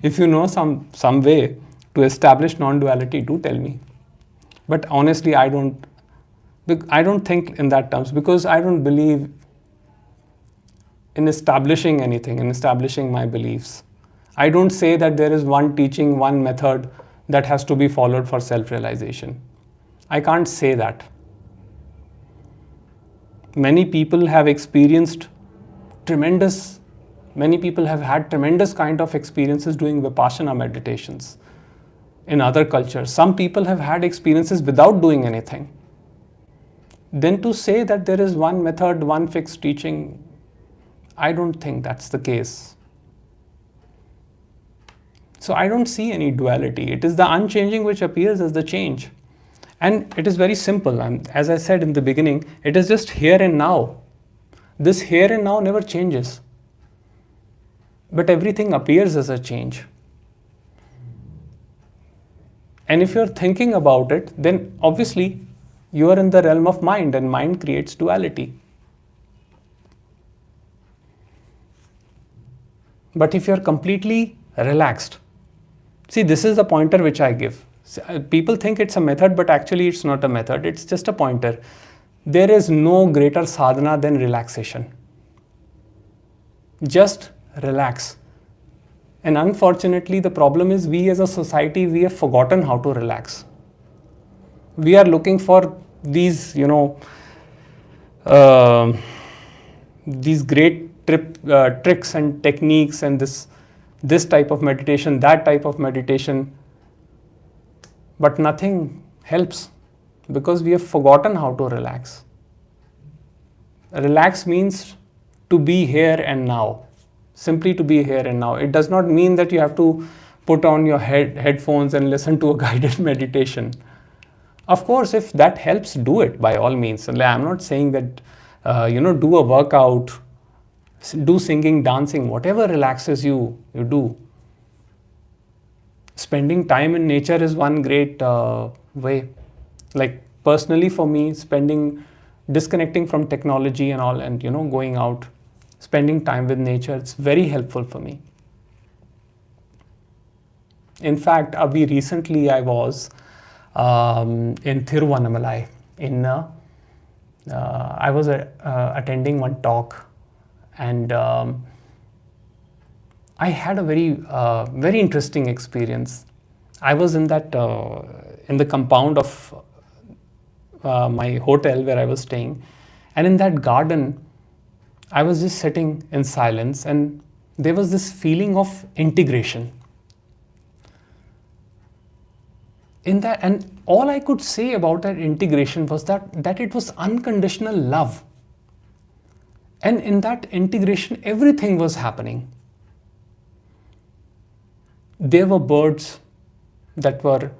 If you know some way to establish non-duality, do tell me. But honestly, I don't think in that terms, because I don't believe in establishing anything, in establishing my beliefs. I don't say that there is one teaching, one method that has to be followed for self-realization. I can't say that. Many people have had tremendous kind of experiences doing Vipassana meditations in other cultures. Some people have had experiences without doing anything. Then to say that there is one method, one fixed teaching, I don't think that's the case. So I don't see any duality. It is the unchanging which appears as the change. And it is very simple. And as I said in the beginning, it is just here and now. This here and now never changes. But everything appears as a change. And if you're thinking about it, then obviously you are in the realm of mind, and mind creates duality. But if you're completely relaxed, see, this is the pointer which I give. People think it's a method, but actually it's not a method. It's just a pointer. There is no greater sadhana than relaxation. Just relax. And unfortunately, the problem is we as a society, we have forgotten how to relax. We are looking for these, these great tricks and techniques, and this type of meditation, that type of meditation. But nothing helps because we have forgotten how to relax. Relax means to be here and now. Simply to be here and now. It does not mean that you have to put on your headphones and listen to a guided meditation. Of course, if that helps, do it by all means. I'm not saying that, do a workout, do singing, dancing, whatever relaxes you, you do. Spending time in nature is one great way. Like personally for me, disconnecting from technology and all, and going out, spending time with nature, it's very helpful for me. In fact, recently I was in Thiruvannamalai. I was attending one talk, and I had a very interesting experience. I was in the compound of my hotel where I was staying, and in that garden, I was just sitting in silence, and there was this feeling of integration in that. And all I could say about that integration was that it was unconditional love. And in that integration, everything was happening. There were birds that were,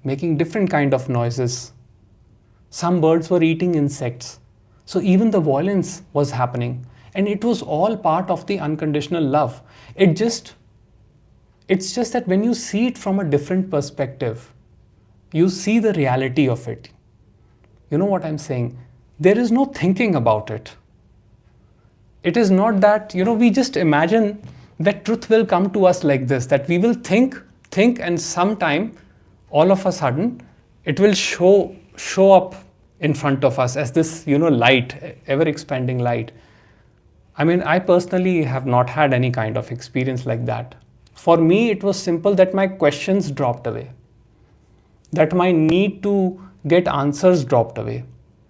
making different kind of noises. Some birds were eating insects. So even the violence was happening. And it was all part of the unconditional love. It's just that when you see it from a different perspective, you see the reality of it. You know what I'm saying? There is no thinking about it. It is not that, we just imagine that truth will come to us like this, that we will think, and sometime, all of a sudden, it will show up in front of us as this, light, ever expanding light. I mean, I personally have not had any kind of experience like that. For me, it was simple that my questions dropped away, that my need to get answers dropped away.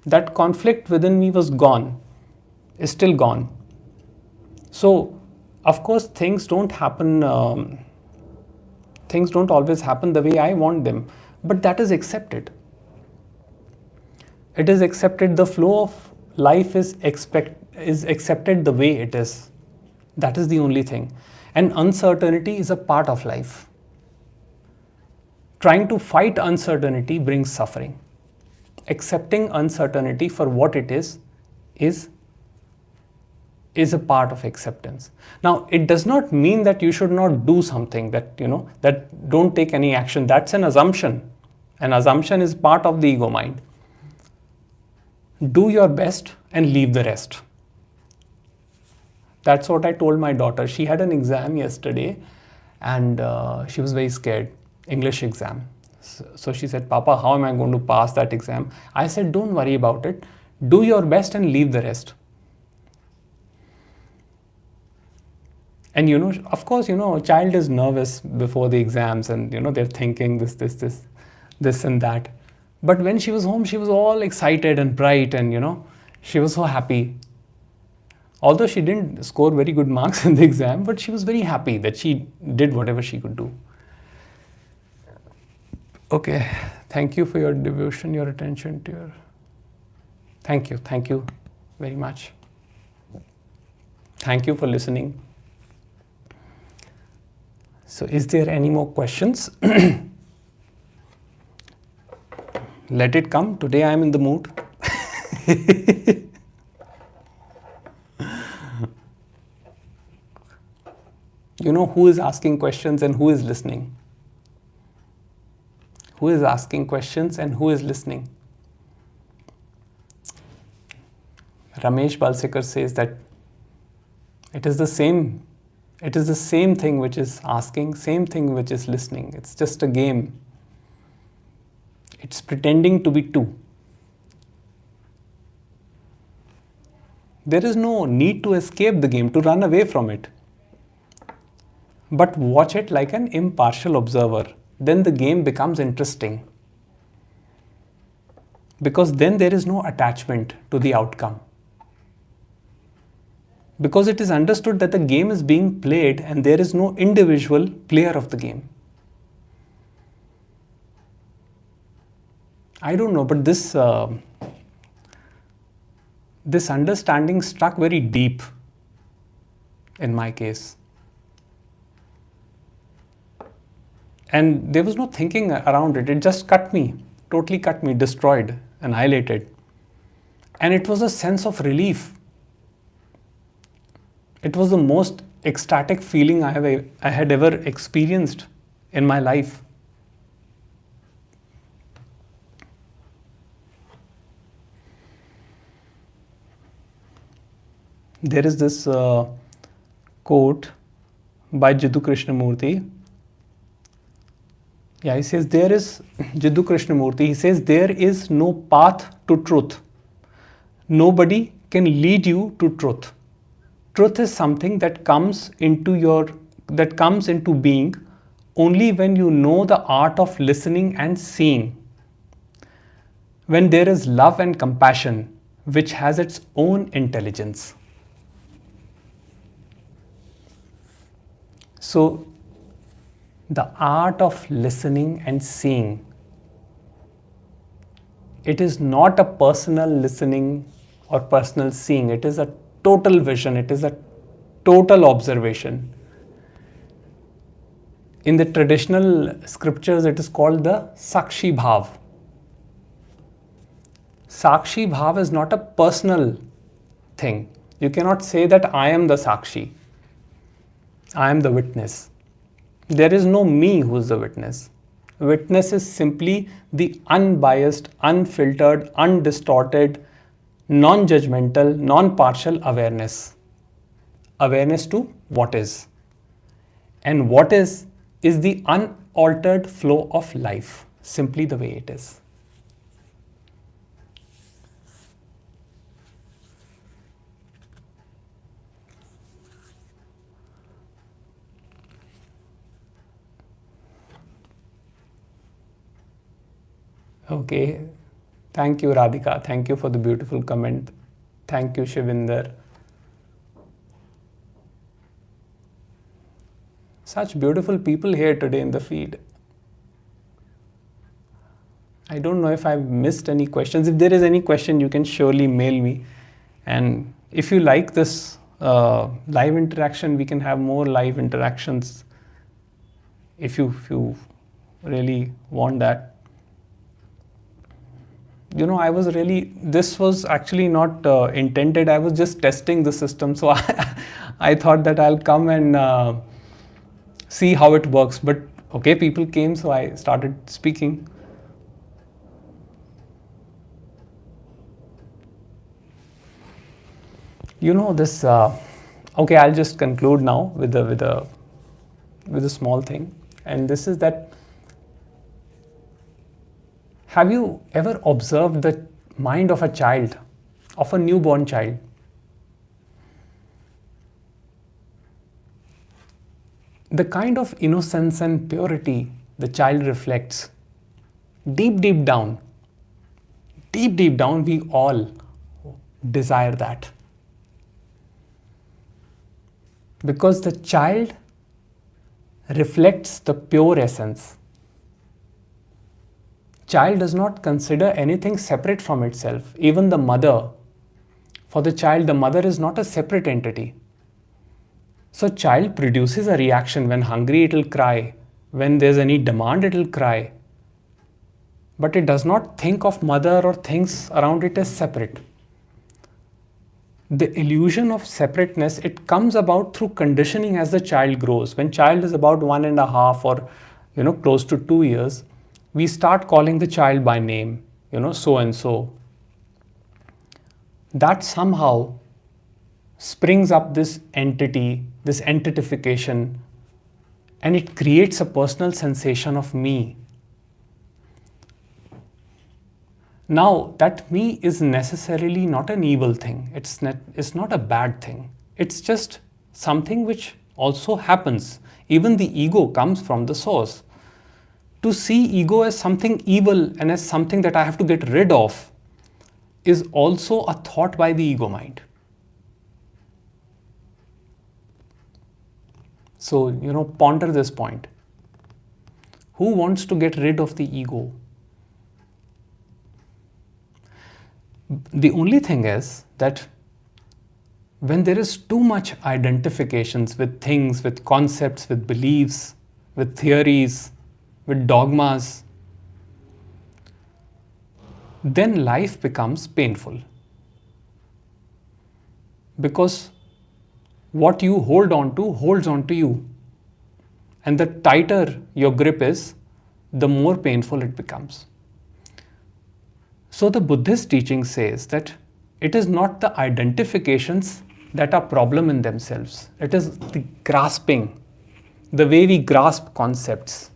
That conflict within me was gone, is still gone. So, of course, things don't always happen the way I want them, but that is accepted. It is accepted. The flow of life is accepted the way it is. That is the only thing. And uncertainty is a part of life. Trying to fight uncertainty brings suffering. Accepting uncertainty for what it is a part of acceptance. Now, it does not mean that you should not do something, that don't take any action. That's an assumption. An assumption is part of the ego mind. Do your best and leave the rest. That's what I told my daughter. She had an exam yesterday, and she was very scared. English exam. So she said, Papa, how am I going to pass that exam? I said, don't worry about it. Do your best and leave the rest. And of course, a child is nervous before the exams, and they're thinking this and that. But when she was home, she was all excited and bright, and she was so happy. Although she didn't score very good marks in the exam, but she was very happy that she did whatever she could do. Okay, thank you for your devotion, your attention to your... Thank you very much. Thank you for listening. So is there any more questions? Let it come. Today I am in the mood. Who is asking questions and who is listening? Who is asking questions and who is listening? Ramesh Balsekar says that it is the same thing which is asking, same thing which is listening. It's just a game. It's pretending to be two. There is no need to escape the game, to run away from it. But watch it like an impartial observer. Then the game becomes interesting. Because then there is no attachment to the outcome. Because it is understood that the game is being played and there is no individual player of the game. I don't know, but this understanding struck very deep in my case. And there was no thinking around it. It just cut me, totally cut me, destroyed, annihilated. And it was a sense of relief. It was the most ecstatic feeling I had ever experienced in my life. There is this quote by Jiddu Krishnamurti. Yeah, he says, Jiddu Krishnamurti, he says, there is no path to truth. Nobody can lead you to truth. Truth is something that comes into being only when you know the art of listening and seeing. When there is love and compassion, which has its own intelligence. So, the art of listening and seeing, it is not a personal listening or personal seeing, it is a total vision, it is a total observation. In the traditional scriptures, it is called the Sakshi Bhav. Sakshi Bhav is not a personal thing. You cannot say that I am the Sakshi, I am the witness. There is no me who is the witness. Witness is simply the unbiased, unfiltered, undistorted, non-judgmental, non-partial awareness. Awareness to what is. And what is the unaltered flow of life, simply the way it is. Okay, thank you Radhika, thank you for the beautiful comment. Thank you Shivinder. Such beautiful people here today in the feed. I don't know if I've missed any questions. If there is any question, you can surely mail me. And if you like this live interaction, we can have more live interactions if you really want that. You know, this was actually not intended. I was just testing the system. So I thought that I'll come and see how it works. But okay, people came, so I started speaking. You know this. Okay, I'll just conclude now with a small thing, and this is that. Have you ever observed the mind of a child, of a newborn child? The kind of innocence and purity the child reflects, deep down, we all desire that. Because the child reflects the pure essence. Child does not consider anything separate from itself. Even the mother, for the child, the mother is not a separate entity. So child produces a reaction. When hungry, it will cry. When there's any demand, it will cry. But it does not think of mother or things around it as separate. The illusion of separateness, it comes about through conditioning as the child grows. When child is about 1.5 or close to 2 years, we start calling the child by name, so and so. That somehow springs up this entity, this entitification, and it creates a personal sensation of me. Now, that me is necessarily not an evil thing. It's not a bad thing. It's just something which also happens. Even the ego comes from the source. To see ego as something evil and as something that I have to get rid of is also a thought by the ego mind. So, ponder this point. Who wants to get rid of the ego? The only thing is that when there is too much identifications with things, with concepts, with beliefs, with theories, with dogmas, then life becomes painful. Because what you hold on to holds on to you. And the tighter your grip is, the more painful it becomes. So the Buddhist teaching says that it is not the identifications that are problem in themselves. It is the grasping, the way we grasp concepts.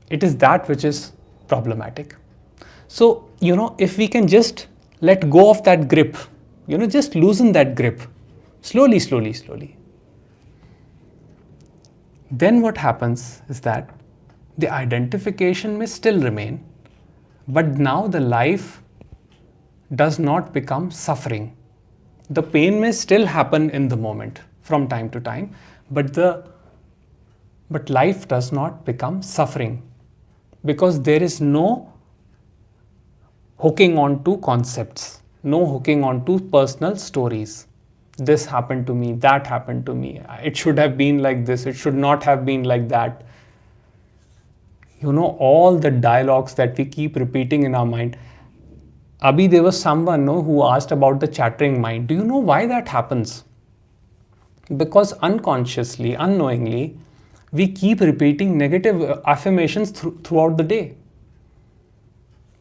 It is that which is problematic. So, if we can just let go of that grip, just loosen that grip, slowly, then what happens is that the identification may still remain, but now the life does not become suffering. The pain may still happen in the moment from time to time, but life does not become suffering, because there is no hooking on to concepts, no hooking on to personal stories. This happened to me, that happened to me, it should have been like this, it should not have been like that. All the dialogues that we keep repeating in our mind. Abhi, there was someone who asked about the chattering mind. Do you know why that happens? Because unconsciously, unknowingly, we keep repeating negative affirmations throughout the day.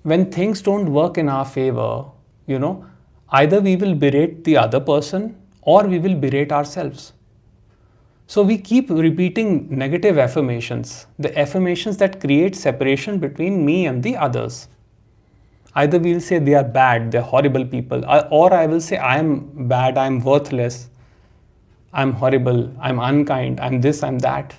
When things don't work in our favor, either we will berate the other person or we will berate ourselves. So we keep repeating negative affirmations, the affirmations that create separation between me and the others. Either we'll say they are bad, they're horrible people, or I will say I am bad, I'm worthless, I'm horrible, I'm unkind, I'm this, I'm that.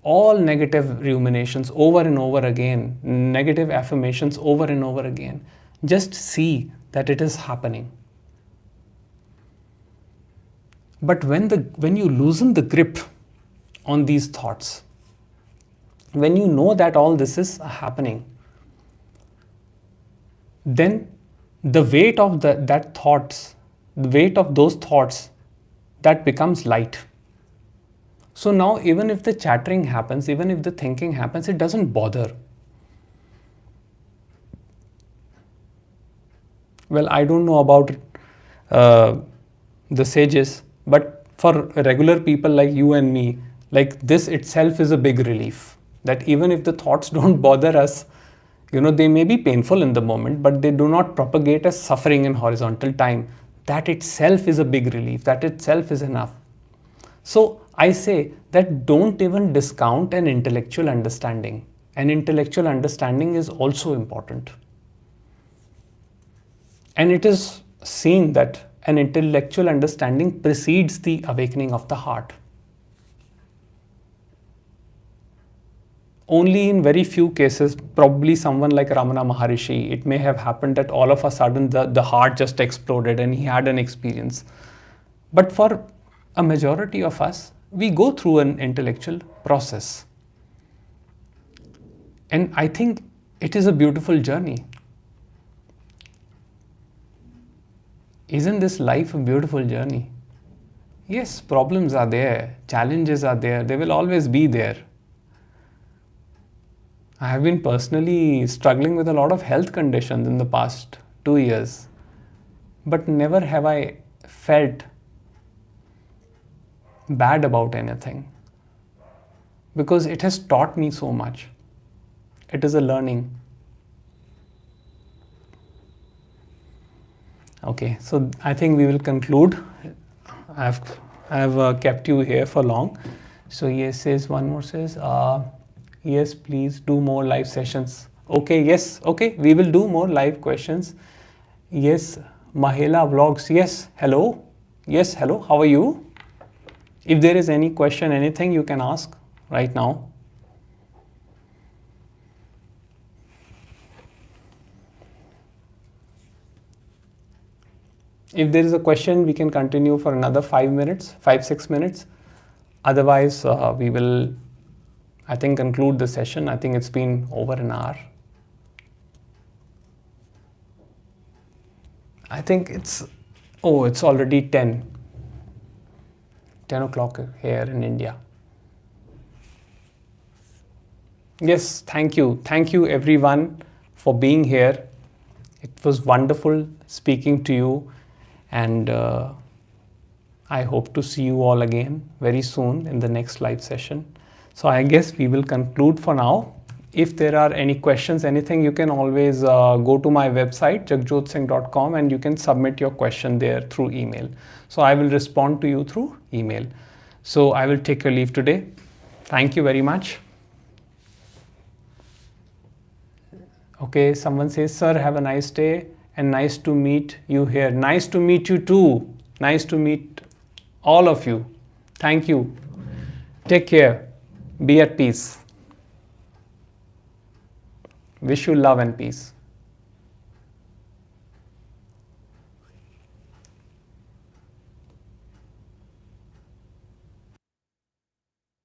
All negative ruminations over and over again, negative affirmations over and over again. Just see that it is happening. But when you loosen the grip on these thoughts, when you know that all this is happening, then the weight of the weight of those thoughts, that becomes light. So now even if the chattering happens, even if the thinking happens, it doesn't bother. Well, I don't know about the sages, but for regular people like you and me, like this itself is a big relief. That even if the thoughts don't bother us, they may be painful in the moment, but they do not propagate as suffering in horizontal time. That itself is a big relief. That itself is enough. So I say that don't even discount an intellectual understanding. An intellectual understanding is also important. And it is seen that an intellectual understanding precedes the awakening of the heart. Only in very few cases, probably someone like Ramana Maharishi, it may have happened that all of a sudden the heart just exploded and he had an experience. But for a majority of us, we go through an intellectual process. And I think it is a beautiful journey. Isn't this life a beautiful journey? Yes, problems are there, challenges are there, they will always be there. I have been personally struggling with a lot of health conditions in the past 2 years, but never have I felt bad about anything, because it has taught me so much. It is a learning. Okay, so I think we will conclude. I have kept you here for long. So yes, says one more says, yes, please do more live sessions. Okay, yes, okay, we will do more live questions. Yes, Mahela Vlogs, yes, hello. Yes, hello, how are you? If there is any question, anything, you can ask right now. If there is a question, we can continue for another 5-6 minutes. Otherwise, we will, I think, conclude the session. I think it's been over an hour. I think it's already 10 o'clock here in India. Yes, thank you. Thank you everyone for being here. It was wonderful speaking to you, and I hope to see you all again very soon in the next live session. So I guess we will conclude for now. If there are any questions, anything, you can always go to my website, jagjotsingh.com, and you can submit your question there through email. So I will respond to you through email. So I will take your leave today. Thank you very much. Okay, someone says, sir, have a nice day and nice to meet you here. Nice to meet you too. Nice to meet all of you. Thank you. Take care. Be at peace. Wish you love and peace.